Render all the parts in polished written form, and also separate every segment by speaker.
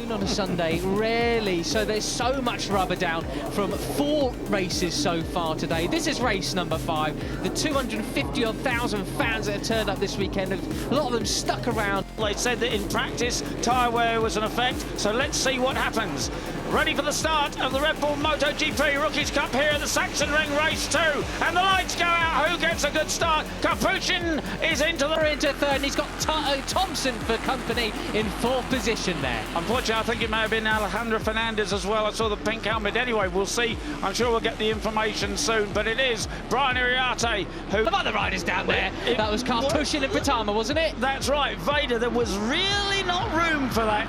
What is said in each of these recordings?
Speaker 1: On a Sunday, rarely, so there's so much rubber down from 4 races so far today. This is race number 5. The 250,000 fans that have turned up this weekend, a lot of them stuck around.
Speaker 2: They said that in practice tyre wear was an effect, so let's see what happens. Ready for the start of the Red Bull MotoGP Rookies Cup here at the Saxon Ring Race 2, and the lights go out. Who gets a good start? Capuchin is into third, and he's got Thompson for company in 4th position there. Unfortunately, I think it may have been Alejandro Fernandez as well. I saw the pink helmet. Anyway, we'll see. I'm sure we'll get the information soon, but it is Brian Iriarte who...
Speaker 1: The other riders down there. That was Capuchin and Pratama, wasn't it?
Speaker 2: That's right. Veda, there was really not room for that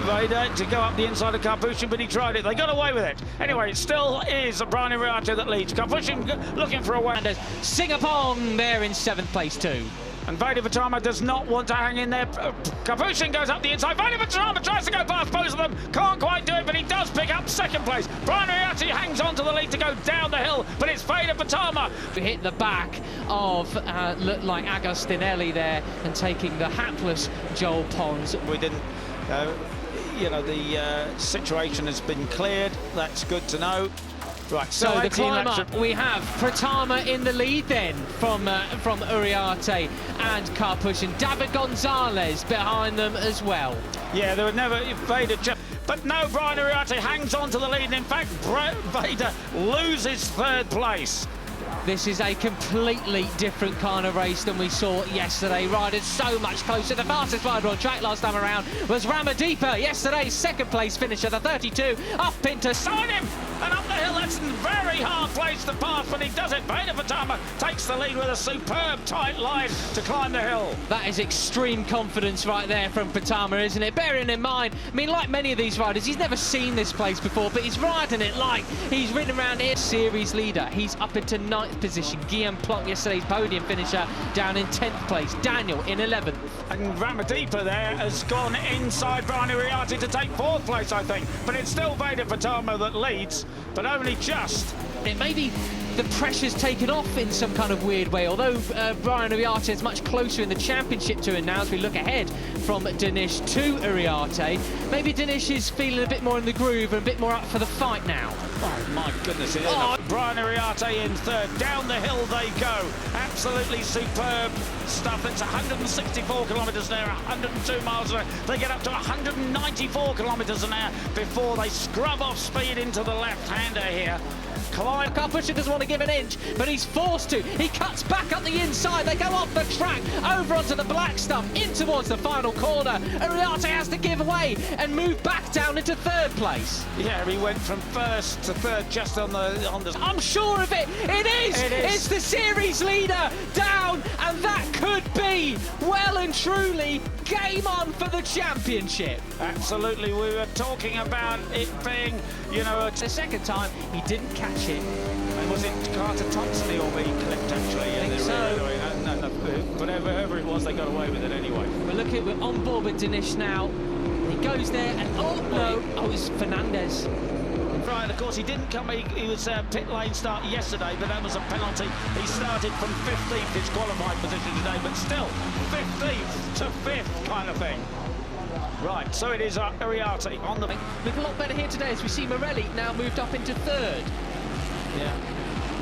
Speaker 2: Veda to go up the inside of Capuchin, but he tried it. They got away with it. Anyway, it still is Brian Iriarte that leads. Capuchin looking for a way.
Speaker 1: Singapong there in 7th place too.
Speaker 2: And Veda Pratama does not want to hang in there. Capuchin goes up the inside. Veda Pratama tries to go past both of them. Can't quite do it, but he does pick up 2nd place. Brian Iriarte hangs on to the lead to go down the hill, but it's Veda Pratama.
Speaker 1: We hit the back of, looked like Agostinelli there, and taking the hapless Joel Pons.
Speaker 2: We didn't, you know, the situation has been cleared. That's good to know. Right,
Speaker 1: so the climb up, we have Pratama in the lead then from Iriarte and Capuchin. David Gonzalez behind them as well.
Speaker 2: Yeah, there were never Veda, but no, Brian Iriarte hangs on to the lead. In fact, Veda loses 3rd place.
Speaker 1: This is a completely different kind of race than we saw yesterday. Riders so much closer. The fastest rider on track last time around was Ramaddeepa, yesterday's 2nd place finisher, the 32, up into
Speaker 2: sign him, and up the hill. That's a very hard place to pass, but he does it. Veda Pratama takes the lead with a superb tight line to climb the hill.
Speaker 1: That is extreme confidence right there from Pratama, isn't it? Bearing in mind, I mean, like many of these riders, he's never seen this place before, but he's riding it like he's ridden around here. Series leader, he's up into 9th position. Guillaume Plonk, yesterday's podium finisher, down in 10th place. Daniel in 11th.
Speaker 2: And Ramaddeepa there has gone inside Brian Iriarte to take 4th place, I think. But it's still Veda Pratama that leads, but only just.
Speaker 1: It may be the pressure's taken off in some kind of weird way, although Brian Iriarte is much closer in the championship to him now as we look ahead from Dinesh to Iriarte. Maybe Dinesh is feeling a bit more in the groove and a bit more up for the fight now.
Speaker 2: Oh my goodness, it is. Brian Iriarte in 3rd. Down the hill they go. Absolutely superb stuff. It's 164 kilometres an hour, 102 miles an hour. They get up to 194 kilometres an hour before they scrub off speed into the left-hander here.
Speaker 1: Capuchin doesn't want to give an inch, but he's forced to. He cuts back up the inside. They go off the track, over onto the black stuff, in towards the final corner. Iriarte has to give way and move back down into 3rd place.
Speaker 2: Yeah, he went from 1st to 3rd just on the...
Speaker 1: I'm sure of it. It is. It's the series leader down, and that could be well and truly game on for the championship.
Speaker 2: Absolutely. We were talking about it being, you know,
Speaker 1: the 2nd time he didn't catch it.
Speaker 2: And was it Carter Thompson or being clipped actually?
Speaker 1: I think so.
Speaker 2: No, whatever it was, they got away with it anyway.
Speaker 1: We're on board with Dinesh now. He goes there and it was Fernandez.
Speaker 2: Right, of course he didn't come. He was pit lane start yesterday, but that was a penalty. He started from 15th, his qualifying position today, but still 15th to 5th kind of thing. Right, so it is Iriarte on the...
Speaker 1: Look a lot better here today as we see Morelli now moved up into 3rd.
Speaker 2: Yeah.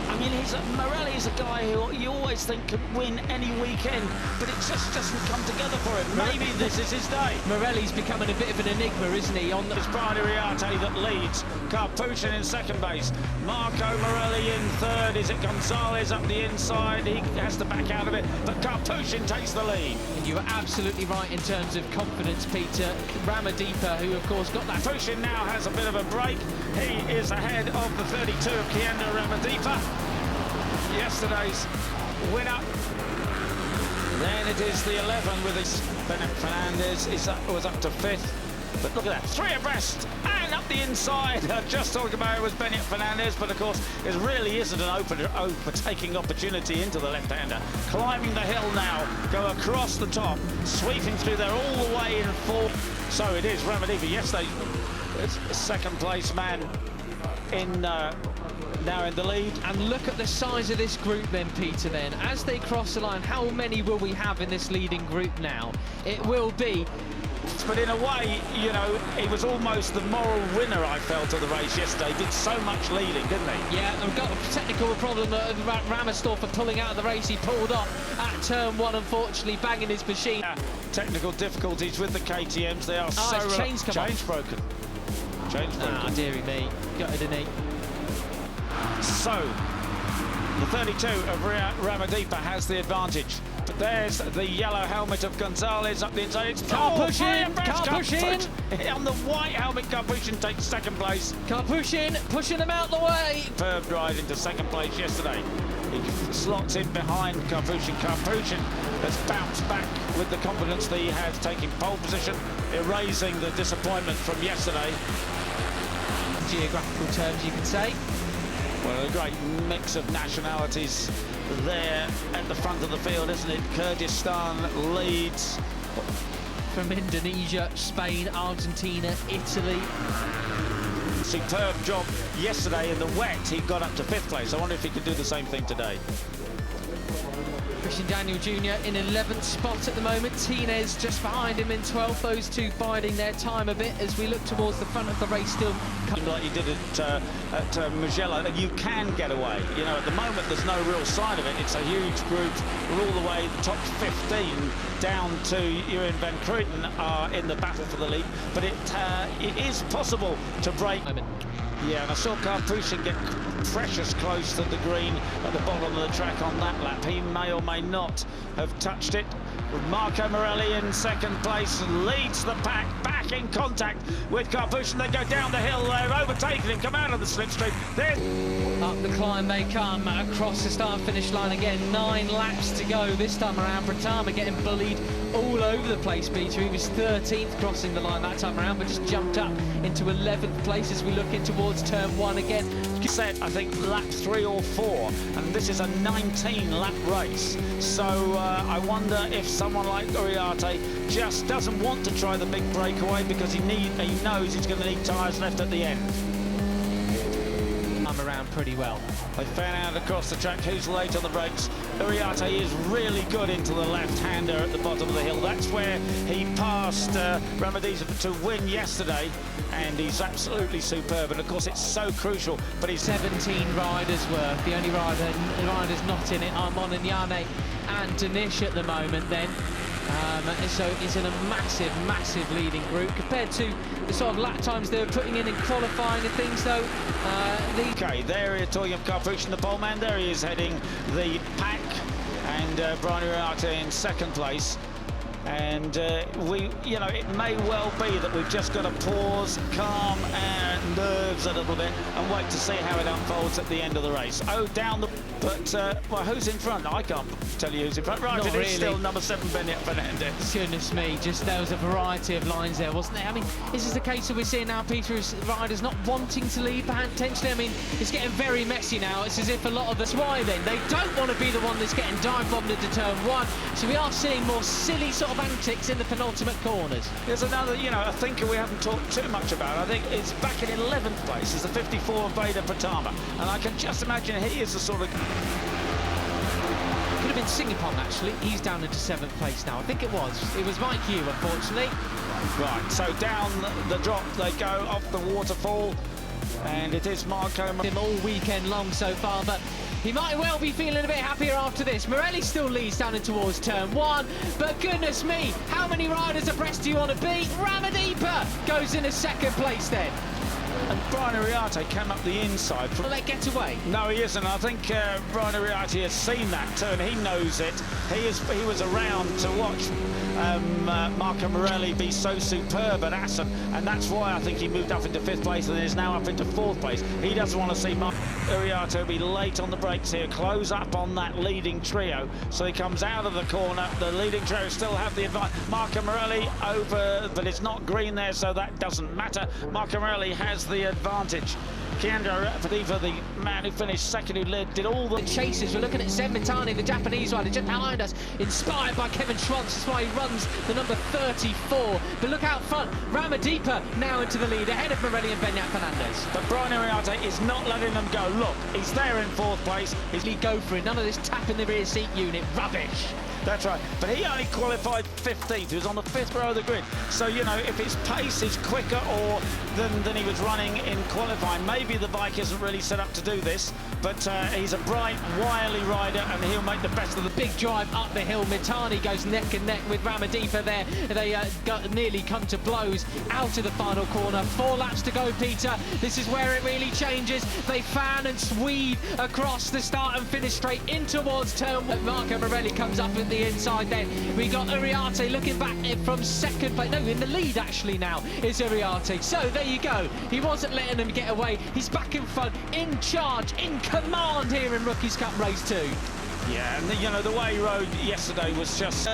Speaker 2: I mean, Morelli is a guy who you always think could win any weekend, but it just doesn't come together for him. Maybe this is his day.
Speaker 1: Morelli's becoming a bit of an enigma, isn't he?
Speaker 2: It's Brian Iriarte that leads. Capuchin in 2nd base. Marco Morelli in 3rd. Is it Gonzalez up the inside? He has to back out of it, but Capuchin takes the lead.
Speaker 1: And you were absolutely right in terms of confidence, Peter. Ramaddeepa, who of course got that.
Speaker 2: Capuchin now has a bit of a break. He is ahead of the 32 of Kiendo Ramaddeepa, yesterday's winner. Then it is the 11 with his Bennett Fernandez was up to 5th. But look at that, 3 abreast and up the inside. Just talking about it was Bennett Fernandez, but of course it really isn't an overtaking opportunity into the left-hander. Climbing the hill now, go across the top, sweeping through there all the way in 4th. So it is Ramaddeepa, yesterday, 2nd place man in now in the lead.
Speaker 1: And look at the size of this group then, Peter, then. As they cross the line, how many will we have in this leading group now? It will be
Speaker 2: But in a way, you know, he was almost the moral winner, I felt, of the race yesterday. He did so much leading, didn't he?
Speaker 1: Yeah, I've got a technical problem at Ramersdorf for pulling out of the race. He pulled up at turn 1, unfortunately, banging his machine.
Speaker 2: Technical difficulties with the KTMs. They are so...
Speaker 1: Chain's broken.
Speaker 2: Change broken.
Speaker 1: Ah, dearie me. Gutted, didn't he?
Speaker 2: So, the 32 of Ramadipa has the advantage. But there's the yellow helmet of Gonzalez up the inside. It's
Speaker 1: Karpushin!
Speaker 2: On the white helmet, Karpushin takes second place.
Speaker 1: Karpushin pushing him out the way.
Speaker 2: Superb ride into second place yesterday. He slots in behind Karpushin. Karpushin has bounced back with the confidence that he has, taking pole position, erasing the disappointment from yesterday.
Speaker 1: Geographical terms, you can say.
Speaker 2: Well, a great mix of nationalities there at the front of the field, isn't it? Kyrgyzstan leads.
Speaker 1: From Indonesia, Spain, Argentina, Italy.
Speaker 2: Superb job yesterday in the wet. He got up to 5th place. I wonder if he could do the same thing today.
Speaker 1: Christian Daniel Jr. in 11th spot at the moment. Tinez just behind him in 12th. Those two biding their time a bit as we look towards the front of the race still.
Speaker 2: Like you did at Mugello, and you can get away. You know, at the moment there's no real sign of it. It's a huge group. We're all the way, the top 15 down to Ewan Van Kruyten are in the battle for the lead. But it is possible to break. Yeah, and I saw Karpushin get precious close to the green at the bottom of the track on that lap. He may or may not have touched it. Marco Morelli in second place leads the pack, back in contact with Karpushin. They go down the hill, they've overtaken him, come out of the slipstream. Then
Speaker 1: up the climb they come, across the start finish line again. 9 laps to go this time around. Pratama getting bullied all over the place, Peter. He was 13th crossing the line that time around, but just jumped up into 11th place as we look in towards turn 1 again.
Speaker 2: Set, I think, lap 3 or 4, and this is a 19-lap race. So I wonder if someone like Uriarte just doesn't want to try the big breakaway because he knows he's going to need tyres left at the end.
Speaker 1: I'm around pretty well.
Speaker 2: They fan out across the track. Who's late on the brakes? Uriarte is really good into the left-hander at the bottom of the hill. That's where he passed Ramadipa to win yesterday, and he's absolutely superb. And of course, it's so crucial. But he's
Speaker 1: 17 riders worth. The only riders not in it are Mon and Yane and Danish at the moment. Then. So it's in a massive leading group compared to the sort of lap times they were putting in qualifying and things, though.
Speaker 2: Okay, there he is, talking of Karpushin, the pole man. There he is heading the pack, and Brian Uriarte in second place. And you know, it may well be that we've just got to pause, calm our nerves a little bit, and wait to see how it unfolds at the end of the race. Oh, down the... But, well, who's in front? I can't tell you who's in front. Right,
Speaker 1: Not
Speaker 2: it is
Speaker 1: really.
Speaker 2: still number 7, Benyat Fernandez.
Speaker 1: Goodness me, just there was a variety of lines there, wasn't there? I mean, this is the case that we're seeing now, Peter, is riders not wanting to lead potentially. I mean, it's getting very messy now. It's as if a lot of us, why then? They don't want to be the one that's getting dive-bombed into turn 1. So we are seeing more silly sort of antics in the penultimate corners.
Speaker 2: There's another, you know, a thinker we haven't talked too much about. I think it's back in 11th place is the 54 Veda Pratama, and I can just imagine he is the sort of...
Speaker 1: Could have been Singapore actually. He's down into 7th place now. I think it was. It was Mike Hugh, unfortunately.
Speaker 2: Right, so down the drop they go off the waterfall, and it is Marco.
Speaker 1: Him all weekend long so far, but he might well be feeling a bit happier after this. Morelli still leads down in towards turn 1, but goodness me, how many riders abreast do you want to beat? Ramadipa goes into 2nd place then.
Speaker 2: And Brian Uriarte came up the inside.
Speaker 1: Will they get away?
Speaker 2: No, he isn't. I think Brian Uriarte has seen that turn. He knows it. He was around to watch Marco Morelli be so superb at Assen, and that's why I think he moved up into 5th place and is now up into 4th place. He doesn't want to see Uriarte be late on the brakes here, close up on that leading trio. So he comes out of the corner. The leading trio still have the advantage. Marco Morelli over, but it's not green there, so that doesn't matter. Marco Morelli has the advantage. Ramadipa, the man who finished 2nd, who did all the
Speaker 1: chases. We're looking at Zen Mitani, the Japanese rider, just behind us, inspired by Kevin Schwantz. That's why he runs the number 34. But look out front, Ramadipa now into the lead, ahead of Morelli and Benyat Fernandez.
Speaker 2: But Brian Uriarte is not letting them go. Look, he's there in 4th place.
Speaker 1: He's go for it. None of this tap in the rear seat unit. Rubbish.
Speaker 2: That's right. But he only qualified 15th. He was on the 5th row of the grid. So, you know, if his pace is quicker or than he was running in qualifying, maybe the bike isn't really set up to do this. But he's a bright, wily rider, and he'll make the best of the
Speaker 1: big drive up the hill. Mitani goes neck and neck with Ramadipa there. They nearly come to blows out of the final corner. 4 laps to go, Peter. This is where it really changes. They fan and weave across the start and finish straight in towards turn 1. Marco Morelli comes up at the inside then. We got Uriarte looking back from second place. No, in the lead actually now is Uriarte. So there you go. He wasn't letting them get away. He's back in front, in charge, in command here in Rookies Cup Race 2.
Speaker 2: Yeah, and you know, the way he rode yesterday was just...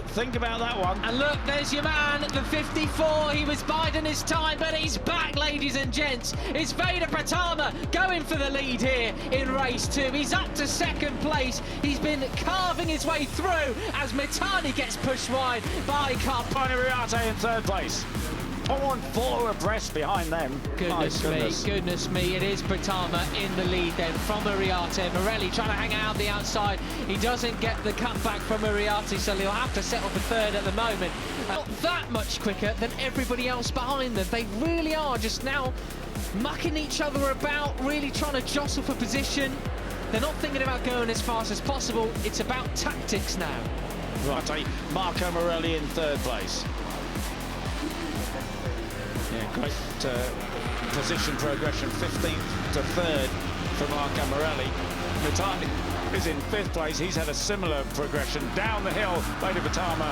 Speaker 2: think about that one.
Speaker 1: And look, there's your man, the 54. He was biding his time, but he's back, ladies and gents. It's Veda Pratama going for the lead here in race 2. He's up to second place. He's been carving his way through as Mitani gets pushed wide by
Speaker 2: Uriarte in 3rd place. 4 abreast behind them.
Speaker 1: Goodness me, it is Pratama in the lead then from Uriarte. Morelli trying to hang out the outside. He doesn't get the cutback from Uriarte, so he'll have to settle for 3rd at the moment. Not that much quicker than everybody else behind them. They really are just now mucking each other about, really trying to jostle for position. They're not thinking about going as fast as possible. It's about tactics now.
Speaker 2: Right, Marco Morelli in 3rd place. Yeah, great position progression, 15th to 3rd for Marco Morelli. Mitani is in 5th place. He's had a similar progression down the hill. Veda Pratama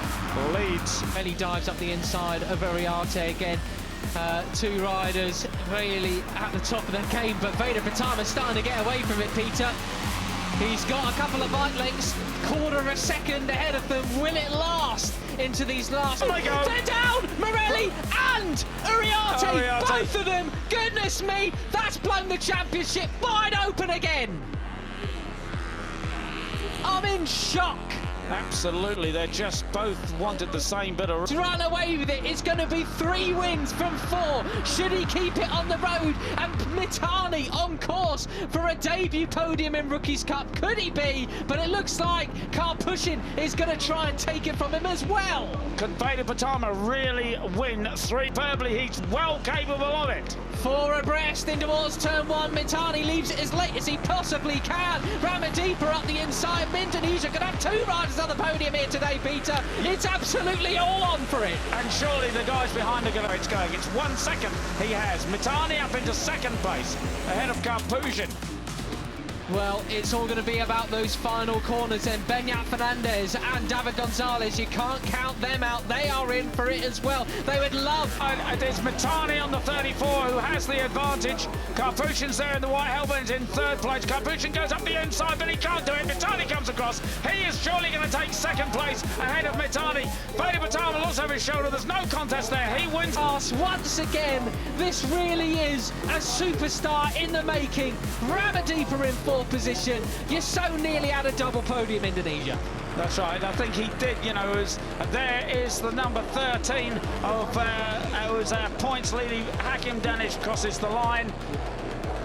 Speaker 2: leads.
Speaker 1: Morelli dives up the inside of Uriarte again. 2 riders really at the top of their game, but Veda Pratama starting to get away from it, Peter. He's got a couple of bike lengths, quarter of a second ahead of them. Will it last into these last...
Speaker 2: Oh my God.
Speaker 1: They're down! Morelli and Uriarte, both of them! Goodness me, that's blown the championship wide open again! I'm in shock.
Speaker 2: Absolutely, they just both wanted the same bit of...
Speaker 1: Run away with it. It's going to be 3 wins from 4. Should he keep it on the road? And Mitani on course for a debut podium in Rookies Cup. Could he be? But it looks like Karpushin is going to try and take it from him as well.
Speaker 2: Can Veda Pratama really win 3? Superbly, he's well capable of it.
Speaker 1: 4 abreast in towards turn 1. Mitani leaves it as late as he possibly can. Ramadipa up the inside. Indonesia could have 2 riders on the podium here today, Peter. It's absolutely all on for it.
Speaker 2: And surely the guys behind are going to... It's going. It's 1 second he has. Mitani up into 2nd place, ahead of Karpushin.
Speaker 1: Well, it's all going to be about those final corners and Beñat Fernandez and David Gonzalez. You can't count them out. They are in for it as well. They would love...
Speaker 2: And there's Mitani on the 34 who has the advantage. Karpushin's there in the white helmet in 3rd place. Karpushin goes up the inside, but he can't do it. Mitani comes across. He is surely going to take 2nd place ahead of Mitani. Veda Pratama looks over his shoulder. There's no contest there. He wins.
Speaker 1: Once again, this really is a superstar in the making. Ramadipa in 4th position. You're so nearly at a double podium, Indonesia.
Speaker 2: That's right. I think he did, you know, there is the number 13 of points leading. Hakim Danish crosses the line,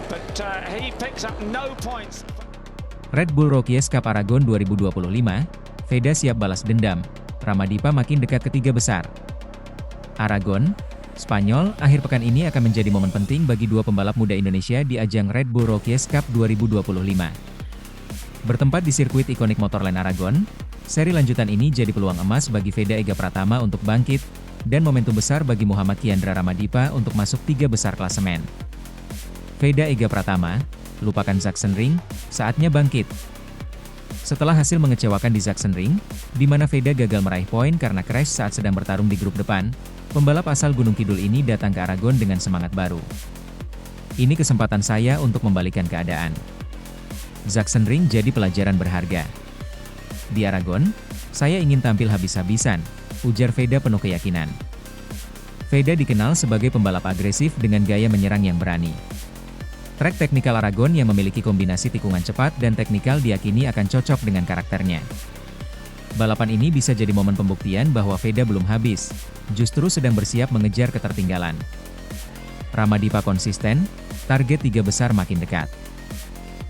Speaker 2: but he picks up no points.
Speaker 3: Red Bull Rookies Cup Aragon 2025, Veda siap balas dendam, Ramadipa makin dekat ke 3 besar. Aragon, Spanyol, akhir pekan ini akan menjadi momen penting bagi 2 pembalap muda Indonesia di ajang Red Bull Rookies Cup 2025. Bertempat di sirkuit ikonik Motorland Aragon, seri lanjutan ini jadi peluang emas bagi Veda Ega Pratama untuk bangkit, dan momentum besar bagi Muhammad Kiandra Ramadipa untuk masuk 3 besar klasemen. Veda Ega Pratama, lupakan Sachsenring, saatnya bangkit. Setelah hasil mengecewakan di Sachsenring, di mana Veda gagal meraih poin karena crash saat sedang bertarung di grup depan, pembalap asal Gunung Kidul ini datang ke Aragon dengan semangat baru. Ini kesempatan saya untuk membalikan keadaan. Sachsenring jadi pelajaran berharga. Di Aragon, saya ingin tampil habis-habisan, ujar Veda penuh keyakinan. Veda dikenal sebagai pembalap agresif dengan gaya menyerang yang berani. Trek teknikal Aragon yang memiliki kombinasi tikungan cepat dan teknikal diyakini akan cocok dengan karakternya. Balapan ini bisa jadi momen pembuktian bahwa Veda belum habis, justru sedang bersiap mengejar ketertinggalan. Ramadipa konsisten, target 3 besar makin dekat.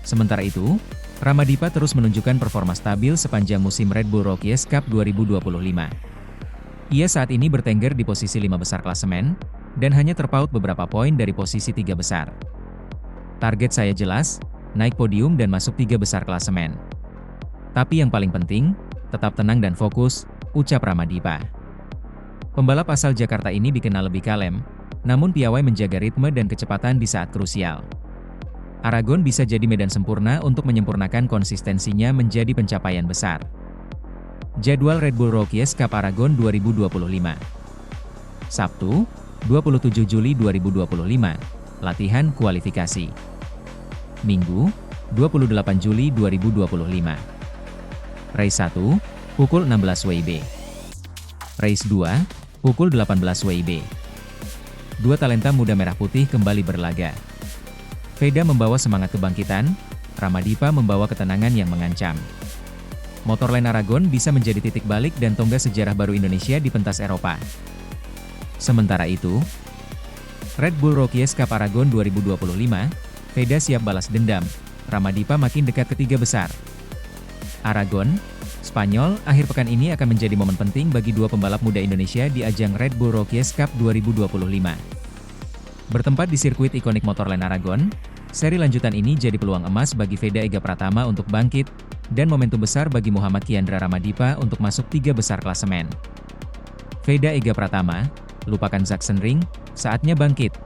Speaker 3: Sementara itu, Ramadipa terus menunjukkan performa stabil sepanjang musim Red Bull Rookies Cup 2025. Ia saat ini bertengger di posisi 5 besar klasemen, dan hanya terpaut beberapa poin dari posisi 3 besar. Target saya jelas, naik podium dan masuk 3 besar klasemen. Tapi yang paling penting, tetap tenang dan fokus, ucap Ramadipa. Pembalap asal Jakarta ini dikenal lebih kalem, namun piawai menjaga ritme dan kecepatan di saat krusial. Aragon bisa jadi medan sempurna untuk menyempurnakan konsistensinya menjadi pencapaian besar. Jadwal Red Bull Rookies Cup Aragon 2025. Sabtu, 27 Juli 2025, latihan kualifikasi. Minggu, 28 Juli 2025. Race 1, pukul 16 WIB. Race 2, pukul 18 WIB. Dua talenta muda merah putih kembali berlaga. Veda membawa semangat kebangkitan, Ramadipa membawa ketenangan yang mengancam. Motorline Aragon bisa menjadi titik balik dan tonggak sejarah baru Indonesia di pentas Eropa. Sementara itu, Red Bull Rookies Cup Aragon 2025, Veda siap balas dendam, Ramadipa makin dekat ke 3 besar. Aragon, Spanyol, akhir pekan ini akan menjadi momen penting bagi dua pembalap muda Indonesia di ajang Red Bull Rookies Cup 2025. Bertempat di sirkuit ikonik Motorland Aragon, seri lanjutan ini jadi peluang emas bagi Veda Ega Pratama untuk bangkit, dan momentum besar bagi Muhammad Kiandra Ramadipa untuk masuk 3 besar klasemen. Veda Ega Pratama, lupakan Sachsenring, saatnya bangkit.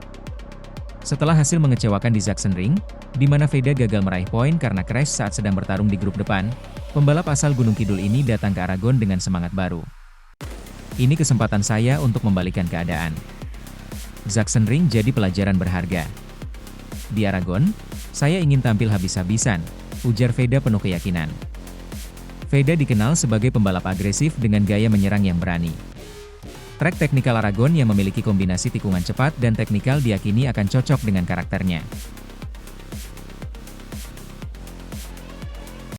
Speaker 3: Setelah hasil mengecewakan di Sachsenring, di mana Veda gagal meraih poin karena crash saat sedang bertarung di grup depan, pembalap asal Gunung Kidul ini datang ke Aragon dengan semangat baru. Ini kesempatan saya untuk membalikan keadaan. Sachsenring jadi pelajaran berharga. Di Aragon, saya ingin tampil habis-habisan, ujar Veda penuh keyakinan. Veda dikenal sebagai pembalap agresif dengan gaya menyerang yang berani. Trek teknikal Aragon yang memiliki kombinasi tikungan cepat dan teknikal diyakini akan cocok dengan karakternya.